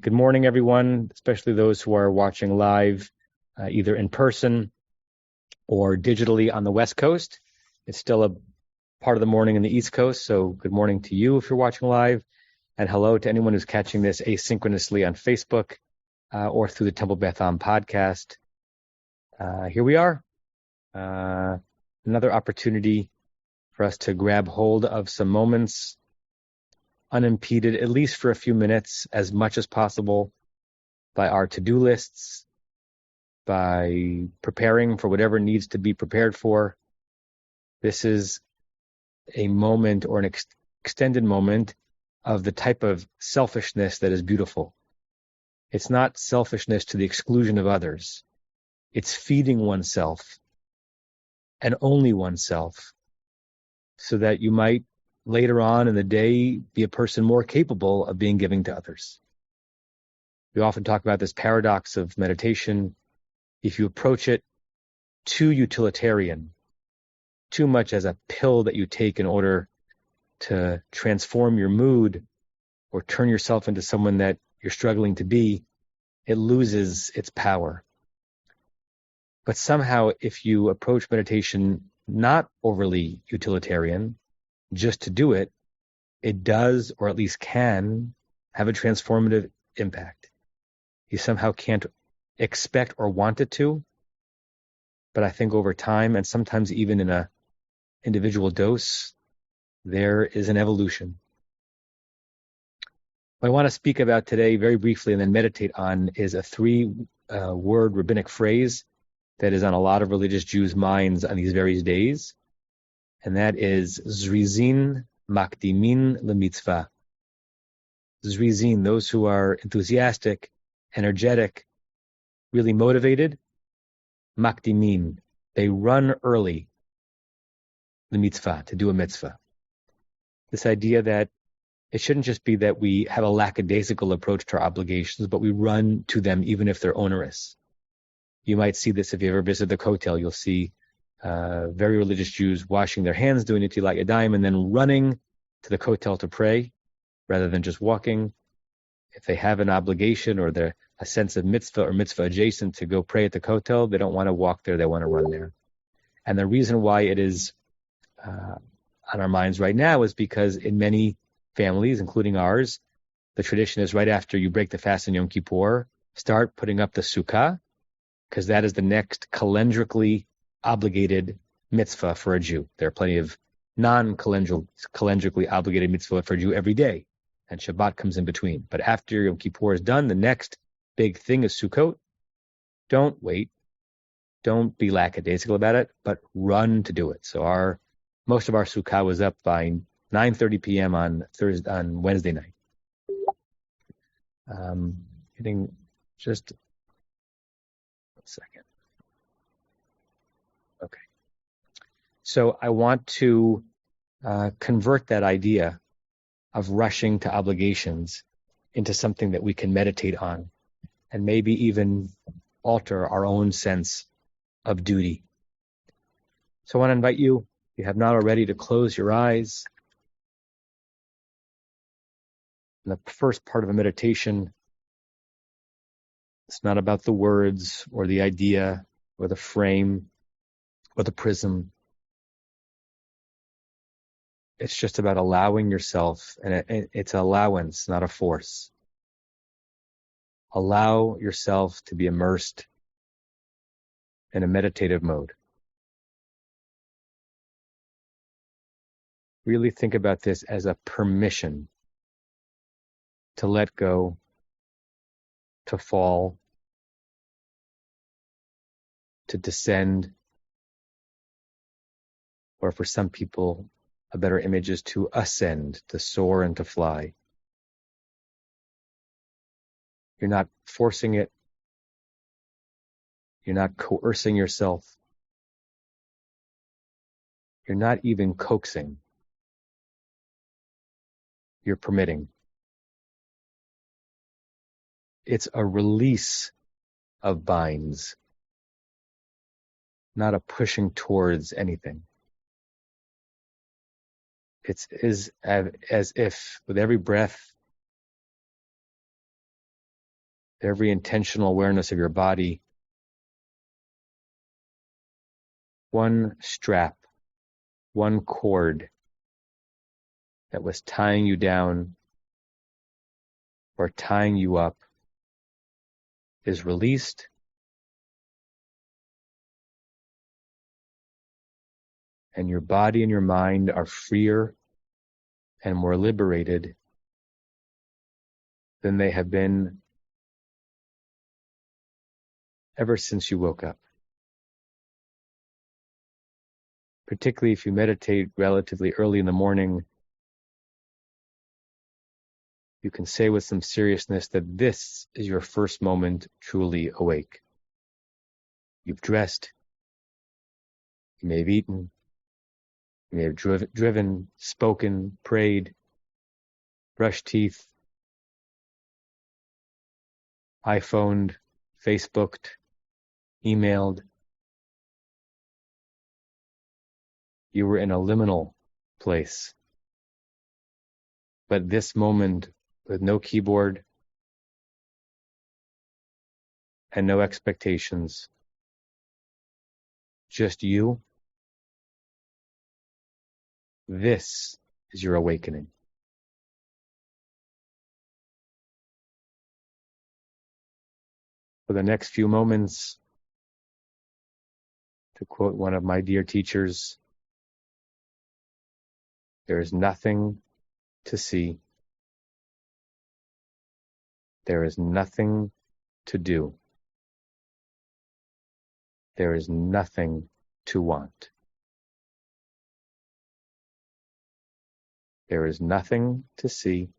Good morning, everyone, especially those who are watching live, either in person or digitally on the West Coast. It's still a part of the morning in the East Coast, so good morning to you if you're watching live, and hello to anyone who's catching this asynchronously on Facebook or through the Temple Beth Am podcast. Here we are, another opportunity for us to grab hold of some moments unimpeded, at least for a few minutes, as much as possible, by our to-do lists, by preparing for whatever needs to be prepared for. This is a moment or an extended moment of the type of selfishness that is beautiful. It's not selfishness to the exclusion of others. It's feeding oneself and only oneself so that you might later on in the day be a person more capable of being giving to others. We often talk about this paradox of meditation. If you approach it too utilitarian, too much as a pill that you take in order to transform your mood or turn yourself into someone that you're struggling to be, it loses its power. But somehow, if you approach meditation not overly utilitarian, just to do it, it does, or at least can, have a transformative impact. You somehow can't expect or want it to, but I think over time, and sometimes even in a individual dose, there is an evolution. What I want to speak about today very briefly and then meditate on is a three-word rabbinic phrase that is on a lot of religious Jews' minds on these various days, and that is Zrizin Makdimin LeMitzvah. Zrizin, those who are enthusiastic, energetic, really motivated. Makdimin, they run early. LeMitzvah, to do a mitzvah. This idea that it shouldn't just be that we have a lackadaisical approach to our obligations, but we run to them even if they're onerous. You might see this if you ever visit the Kotel. You'll see very religious Jews washing their hands, doing Netilat Yadayim, and then running to the Kotel to pray, rather than just walking. If they have an obligation or they're a sense of mitzvah or mitzvah adjacent to go pray at the Kotel, they don't want to walk there, they want to run there. And the reason why it is on our minds right now is because in many families, including ours, the tradition is right after you break the fast in Yom Kippur, start putting up the sukkah, because that is the next calendrically obligated mitzvah for a Jew. There are plenty of non-calendrically obligated mitzvah for a Jew every day, and Shabbat comes in between. But after Yom Kippur is done, the next big thing is Sukkot. Don't wait. Don't be lackadaisical about it, but run to do it. So most of our Sukkah was up by 9:30 p.m. on Wednesday night. Hitting just a second. Okay. So I want to convert that idea of rushing to obligations into something that we can meditate on and maybe even alter our own sense of duty. So I want to invite you, if you have not already, to close your eyes. In the first part of a meditation, it's not about the words or the idea or the frame or the prism. It's just about allowing yourself, and it's allowance, not a force. Allow yourself to be immersed in a meditative mode. Really think about this as a permission to let go, to fall, to descend, or for some people, a better image is to ascend, to soar and to fly. You're not forcing it. You're not coercing yourself. You're not even coaxing. You're permitting. It's a release of binds, not a pushing towards anything. It's as if with every breath every intentional awareness of your body, one strap, one cord that was tying you down or tying you up is released, and your body and your mind are freer and more liberated than they have been ever since you woke up. Particularly if you meditate relatively early in the morning, you can say with some seriousness that this is your first moment truly awake. You've dressed, you may have eaten, you may have driven, spoken, prayed, brushed teeth, iPhoned, Facebooked, emailed. You were in a liminal place. But this moment, with no keyboard and no expectations, just you, this is your awakening. For the next few moments, to quote one of my dear teachers, there is nothing to see. There is nothing to do. There is nothing to want. There is nothing to see.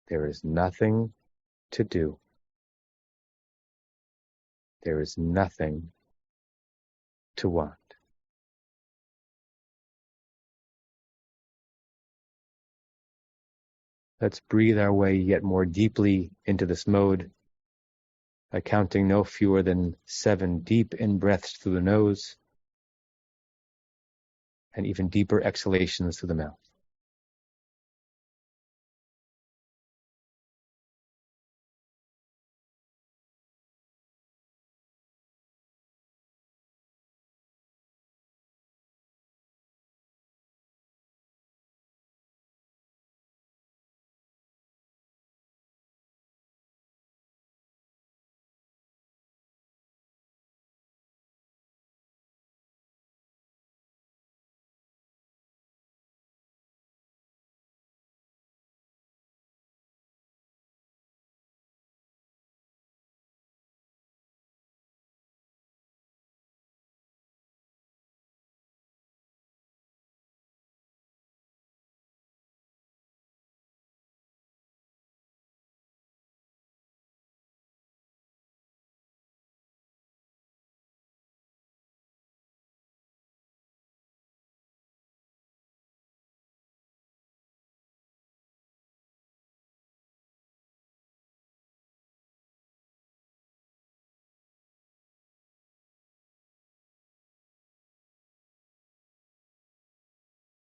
There is nothing to do. There is nothing to want. Let's breathe our way yet more deeply into this mode by counting no fewer than 7 deep in-breaths through the nose and even deeper exhalations through the mouth.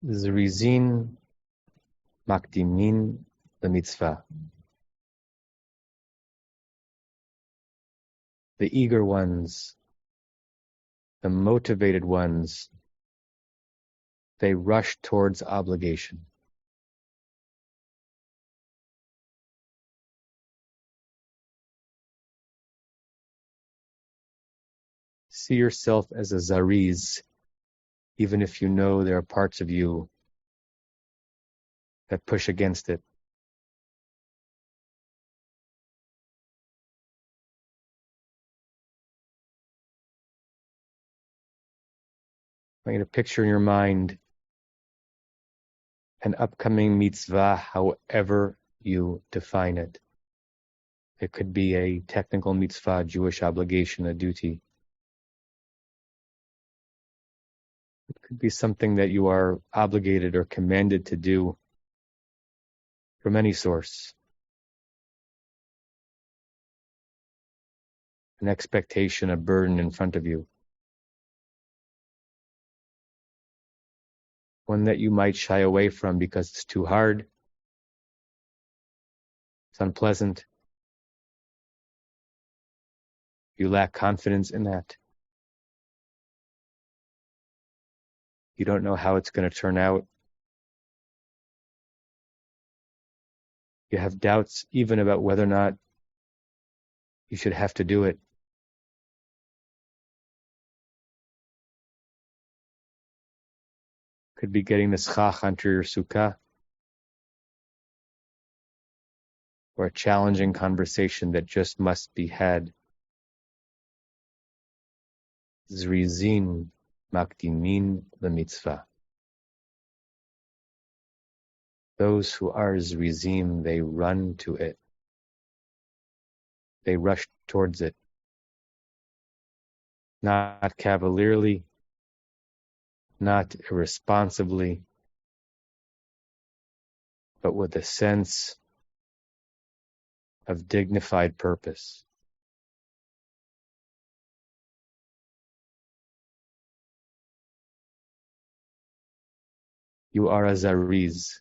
Zrizin makdimin lemitzvah. The eager ones, the motivated ones, they rush towards obligation. See yourself as a zariz, even if you know there are parts of you that push against it. I want you to picture in your mind an upcoming mitzvah, however you define it. It could be a technical mitzvah, Jewish obligation, a duty. It could be something that you are obligated or commanded to do from any source. An expectation, a burden in front of you. One that you might shy away from because it's too hard, It's unpleasant. You lack confidence in that. You don't know how it's going to turn out. You have doubts even about whether or not you should have to do it. Could be getting the schach onto your sukkah, or a challenging conversation that just must be had. Zrizin makdimin lemitzvah. Those who are zrizim, they run to it. They rush towards it. Not cavalierly, not irresponsibly, but with a sense of dignified purpose. You are a zariz.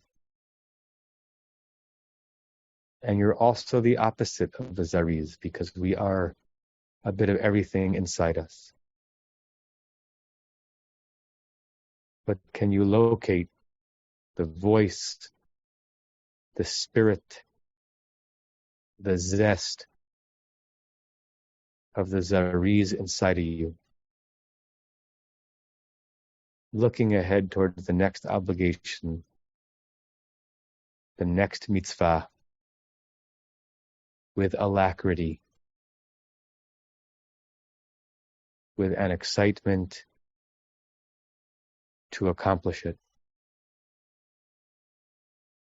And you're also the opposite of a zariz, because we are a bit of everything inside us. But can you locate the voice, the spirit, the zest of the zariz inside of you? Looking ahead towards the next obligation, the next mitzvah, with alacrity, with an excitement to accomplish it.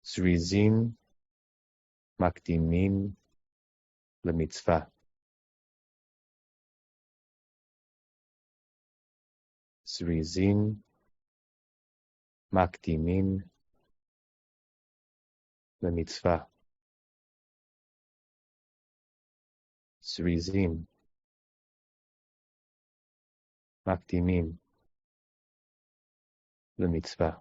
Zrizim makdimin lemitzvah. Zrizim makdimin lemitzvah. Zrizim makdimin lemitzvah.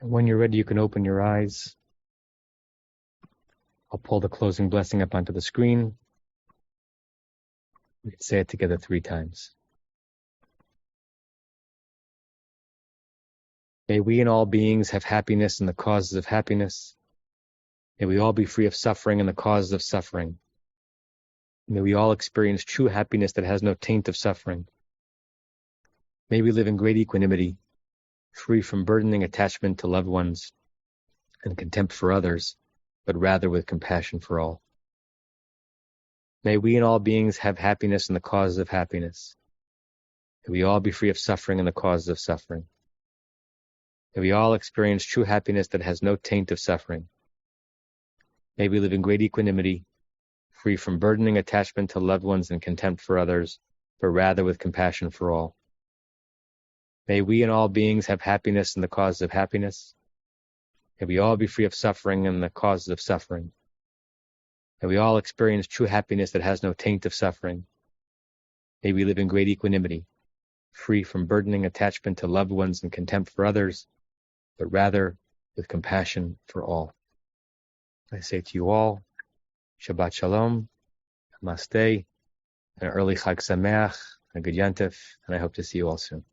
And when you're ready, you can open your eyes. I'll pull the closing blessing up onto the screen. We can say it together 3 times. May we and all beings have happiness and the causes of happiness. May we all be free of suffering and the causes of suffering. May we all experience true happiness that has no taint of suffering. May we live in great equanimity, free from burdening attachment to loved ones and contempt for others, but rather with compassion for all. May we and all beings have happiness and the causes of happiness. May we all be free of suffering and the causes of suffering. May we all experience true happiness that has no taint of suffering. May we live in great equanimity, free from burdening attachment to loved ones and contempt for others, but rather with compassion for all. May we and all beings have happiness and the causes of happiness. May we all be free of suffering and the causes of suffering. May we all experience true happiness that has no taint of suffering. May we live in great equanimity, free from burdening attachment to loved ones and contempt for others, but rather with compassion for all. I say to you all, Shabbat Shalom, Namaste, an early Chag Sameach, a good Yantif, and I hope to see you all soon.